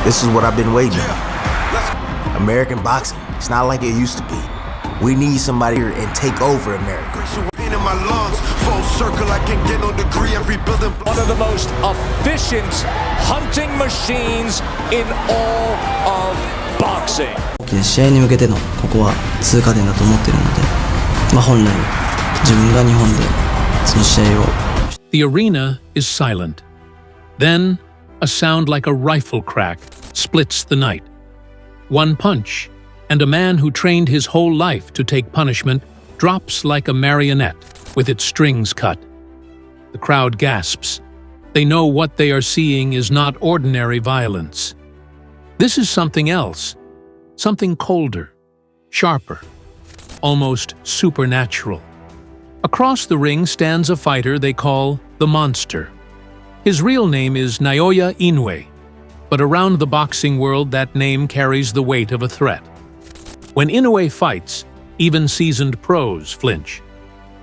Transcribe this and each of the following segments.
This is what I've been waiting on. American boxing, it's not like it used to be. We need somebody here and take over America. One of the most efficient hunting machines in all of boxing. 試合に向けてのここは通過点だと思っているので、本来自分が日本でその試合を。The arena is silent. Then, a sound like a rifle crack splits the night. One punch, and a man who trained his whole life to take punishment drops like a marionette with its strings cut. The crowd gasps. They know what they are seeing is not ordinary violence. This is something else, something colder, sharper, almost supernatural. Across the ring stands a fighter they call the Monster. His real name is Naoya Inoue, but around the boxing world that name carries the weight of a threat. When Inoue fights, even seasoned pros flinch.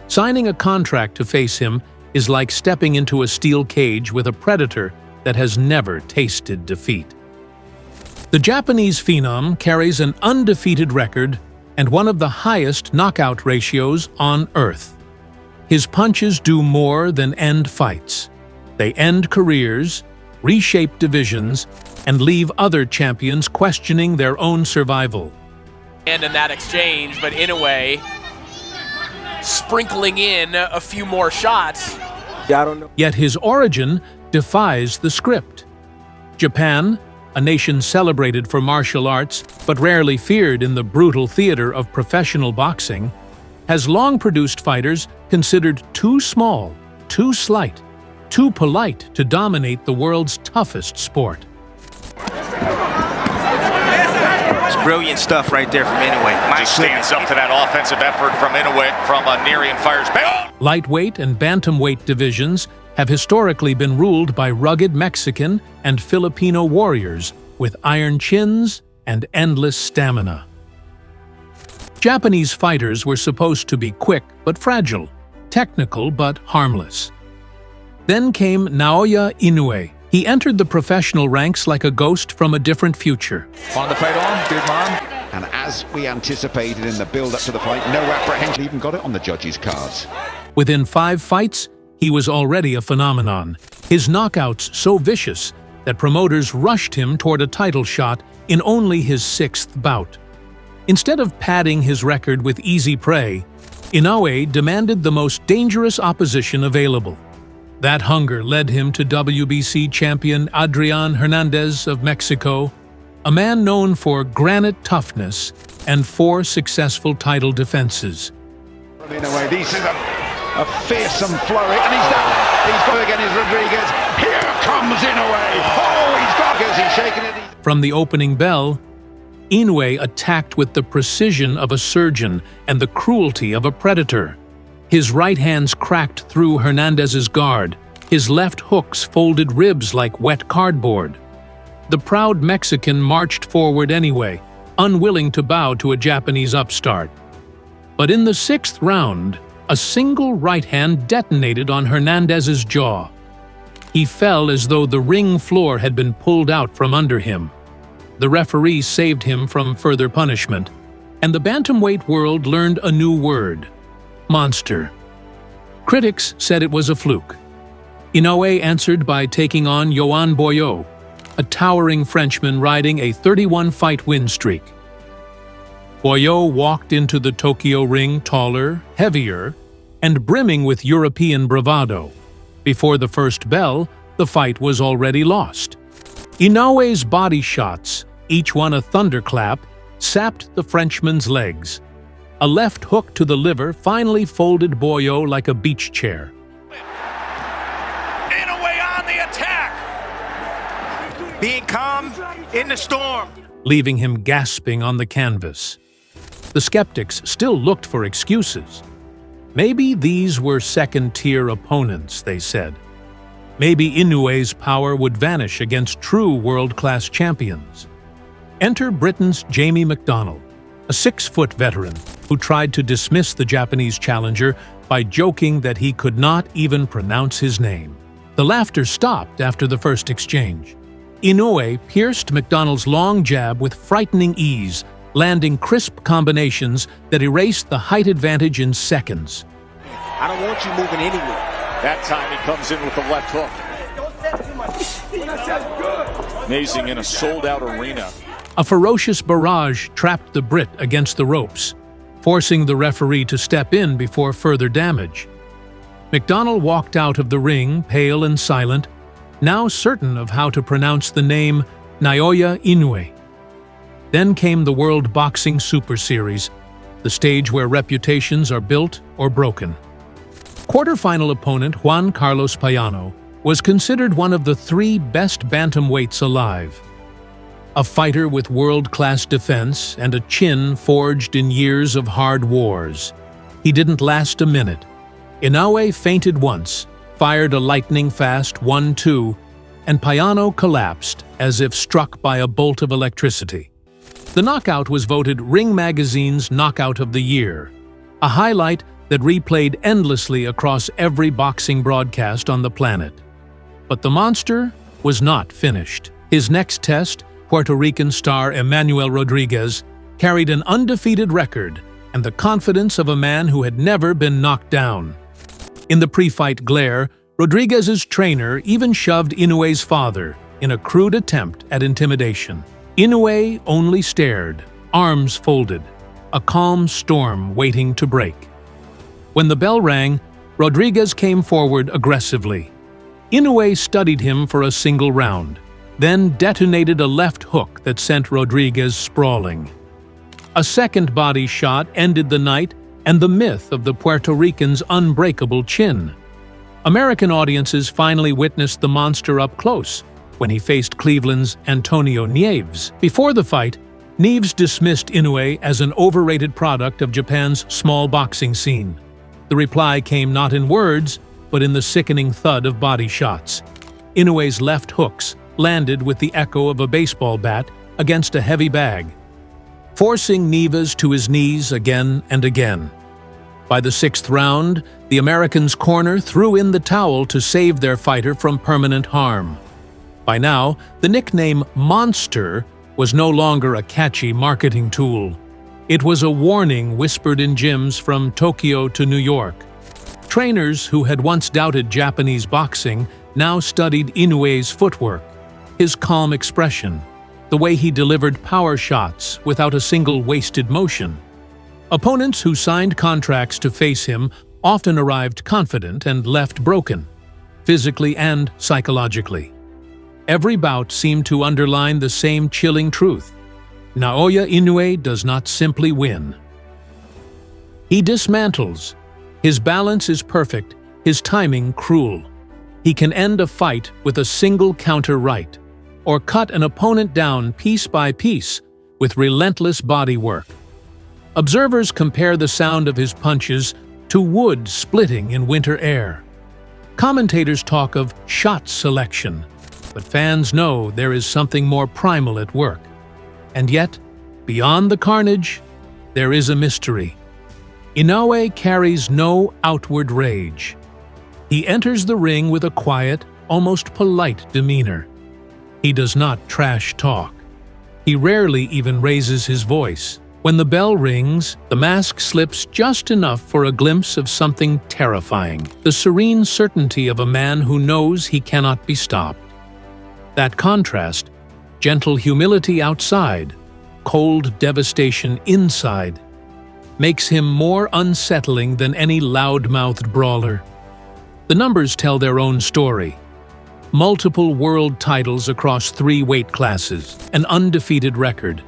Signing a contract to face him is like stepping into a steel cage with a predator that has never tasted defeat. The Japanese phenom carries an undefeated record and one of the highest knockout ratios on Earth. His punches do more than end fights. They end careers, reshape divisions, and leave other champions questioning their own survival. And in that exchange, but Inoue sprinkling in a few more shots. Yet his origin defies the script. Japan, a nation celebrated for martial arts but rarely feared in the brutal theater of professional boxing, has long produced fighters considered too small, too slight, too polite to dominate the world's toughest sport. It's brilliant stuff right there from Inoue. Just stands up to that offensive effort from Inoue from Neri and fires back. Lightweight and bantamweight divisions have historically been ruled by rugged Mexican and Filipino warriors with iron chins and endless stamina. Japanese fighters were supposed to be quick but fragile, technical but harmless. Then came Naoya Inoue. He entered the professional ranks like a ghost from a different future. On the fight on, good man. And as we anticipated in the build-up to the fight, no apprehension, even got it on the judges' cards. Within 5 fights, he was already a phenomenon. His knockouts so vicious that promoters rushed him toward a title shot in only his 6th bout. Instead of padding his record with easy prey, Inoue demanded the most dangerous opposition available. That hunger led him to WBC champion Adrian Hernandez of Mexico, a man known for granite toughness and 4 successful title defenses. Inoue, this is a fearsome flurry, and he's done. He's got again his Rodriguez. Here comes Inoue. Oh, he's got it. He's shaking it. From the opening bell, Inoue attacked with the precision of a surgeon and the cruelty of a predator. His right hands cracked through Hernandez's guard. His left hooks folded ribs like wet cardboard. The proud Mexican marched forward anyway, unwilling to bow to a Japanese upstart. But in the 6th round, a single right hand detonated on Hernandez's jaw. He fell as though the ring floor had been pulled out from under him. The referee saved him from further punishment, and the bantamweight world learned a new word: monster. Critics said it was a fluke. Inoue answered by taking on Yohan Boyot, a towering Frenchman riding a 31-fight win streak. Boyot walked into the Tokyo ring taller, heavier, and brimming with European bravado. Before the first bell, the fight was already lost. Inoue's body shots, each one a thunderclap, sapped the Frenchman's legs. A left hook to the liver finally folded Boyot like a beach chair. Inoue on the attack. Being calm in the storm. Leaving him gasping on the canvas. The skeptics still looked for excuses. Maybe these were second-tier opponents, they said. Maybe Inoue's power would vanish against true world-class champions. Enter Britain's Jamie McDonnell, a 6-foot veteran who tried to dismiss the Japanese challenger by joking that he could not even pronounce his name. The laughter stopped after the first exchange. Inoue pierced McDonald's long jab with frightening ease, landing crisp combinations that erased the height advantage in seconds. I don't want you moving anywhere. That time he comes in with the left hook. Amazing in a sold-out arena. A ferocious barrage trapped the Brit against the ropes, forcing the referee to step in before further damage. McDonald walked out of the ring, pale and silent, now certain of how to pronounce the name Naoya Inoue. Then came the World Boxing Super Series, the stage where reputations are built or broken. Quarterfinal opponent Juan Carlos Payano was considered one of the 3 best bantamweights alive. A fighter with world-class defense and a chin forged in years of hard wars. He didn't last a minute. Inoue feinted once, fired a lightning-fast 1-2, and Payano collapsed as if struck by a bolt of electricity. The knockout was voted Ring Magazine's Knockout of the Year, a highlight that replayed endlessly across every boxing broadcast on the planet. But the monster was not finished. His next test, Puerto Rican star Emmanuel Rodriguez, carried an undefeated record and the confidence of a man who had never been knocked down. In the pre-fight glare, Rodriguez's trainer even shoved Inoue's father in a crude attempt at intimidation. Inoue only stared, arms folded, a calm storm waiting to break. When the bell rang, Rodriguez came forward aggressively. Inoue studied him for a single round, then detonated a left hook that sent Rodriguez sprawling. A second body shot ended the night and the myth of the Puerto Rican's unbreakable chin. American audiences finally witnessed the monster up close when he faced Cleveland's Antonio Nieves. Before the fight, Nieves dismissed Inoue as an overrated product of Japan's small boxing scene. The reply came not in words, but in the sickening thud of body shots. Inoue's left hooks landed with the echo of a baseball bat against a heavy bag, forcing Nieves to his knees again and again. By the 6th round, the Americans' corner threw in the towel to save their fighter from permanent harm. By now, the nickname Monster was no longer a catchy marketing tool. It was a warning whispered in gyms from Tokyo to New York. Trainers who had once doubted Japanese boxing now studied Inoue's footwork, his calm expression, the way he delivered power shots without a single wasted motion. Opponents who signed contracts to face him often arrived confident and left broken, physically and psychologically. Every bout seemed to underline the same chilling truth: Naoya Inoue does not simply win. He dismantles. His balance is perfect, his timing cruel. He can end a fight with a single counter right, or cut an opponent down piece by piece with relentless body work. Observers compare the sound of his punches to wood splitting in winter air. Commentators talk of shot selection, but fans know there is something more primal at work. And yet, beyond the carnage, there is a mystery. Inoue carries no outward rage. He enters the ring with a quiet, almost polite demeanor. He does not trash talk. He rarely even raises his voice. When the bell rings, the mask slips just enough for a glimpse of something terrifying, the serene certainty of a man who knows he cannot be stopped. That contrast, gentle humility outside, cold devastation inside, makes him more unsettling than any loud-mouthed brawler. The numbers tell their own story. Multiple world titles across 3 weight classes, an undefeated record,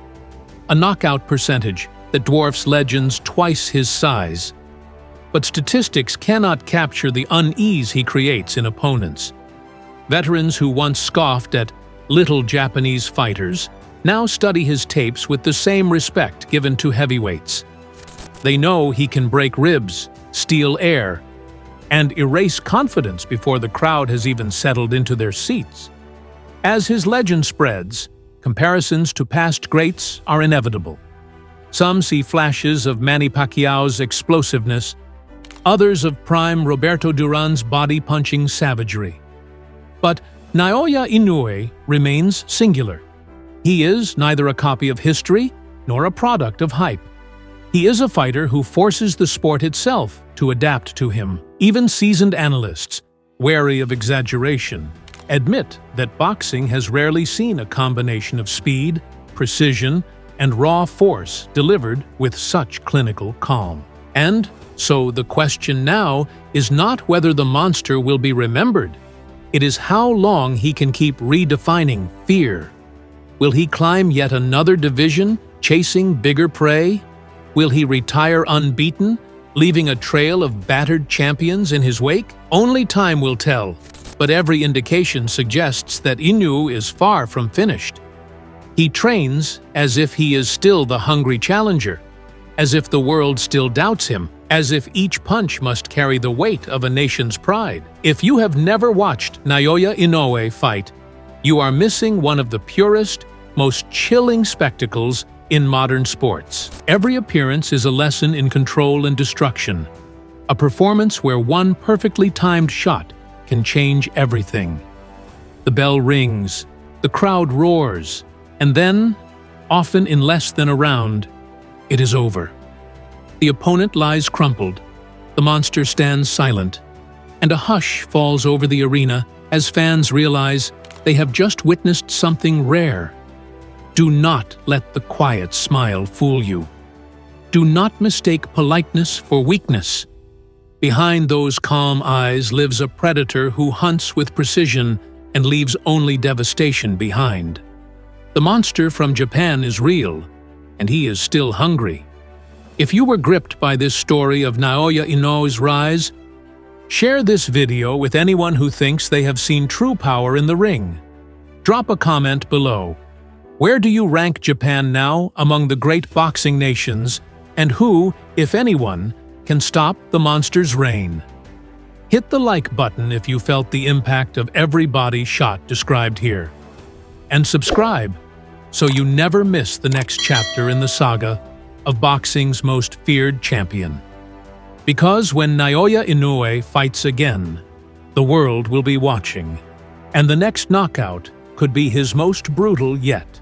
a knockout percentage that dwarfs legends twice his size. But statistics cannot capture the unease he creates in opponents. Veterans who once scoffed at little Japanese fighters now study his tapes with the same respect given to heavyweights. They know he can break ribs, steal air, and erase confidence before the crowd has even settled into their seats. As his legend spreads, comparisons to past greats are inevitable. Some see flashes of Manny Pacquiao's explosiveness, others of prime Roberto Duran's body-punching savagery. But Naoya Inoue remains singular. He is neither a copy of history nor a product of hype. He is a fighter who forces the sport itself to adapt to him. Even seasoned analysts, wary of exaggeration, admit that boxing has rarely seen a combination of speed, precision, and raw force delivered with such clinical calm. And so the question now is not whether the monster will be remembered. It is how long he can keep redefining fear. Will he climb yet another division, chasing bigger prey? Will he retire unbeaten, leaving a trail of battered champions in his wake? Only time will tell, but every indication suggests that Inoue is far from finished. He trains as if he is still the hungry challenger, as if the world still doubts him, as if each punch must carry the weight of a nation's pride. If you have never watched Naoya Inoue fight, you are missing one of the purest, most chilling spectacles in modern sports. Every appearance is a lesson in control and destruction, a performance where one perfectly timed shot can change everything. The bell rings, the crowd roars, and then, often in less than a round, it is over. The opponent lies crumpled, the monster stands silent, and a hush falls over the arena as fans realize they have just witnessed something rare. Do not let the quiet smile fool you. Do not mistake politeness for weakness. Behind those calm eyes lives a predator who hunts with precision and leaves only devastation behind. The monster from Japan is real, and he is still hungry. If you were gripped by this story of Naoya Inoue's rise, share this video with anyone who thinks they have seen true power in the ring. Drop a comment below. Where do you rank Japan now among the great boxing nations, and who, if anyone, can stop the monster's reign? Hit the like button if you felt the impact of every body shot described here. And subscribe so you never miss the next chapter in the saga of boxing's most feared champion. Because when Naoya Inoue fights again, the world will be watching, and the next knockout could be his most brutal yet.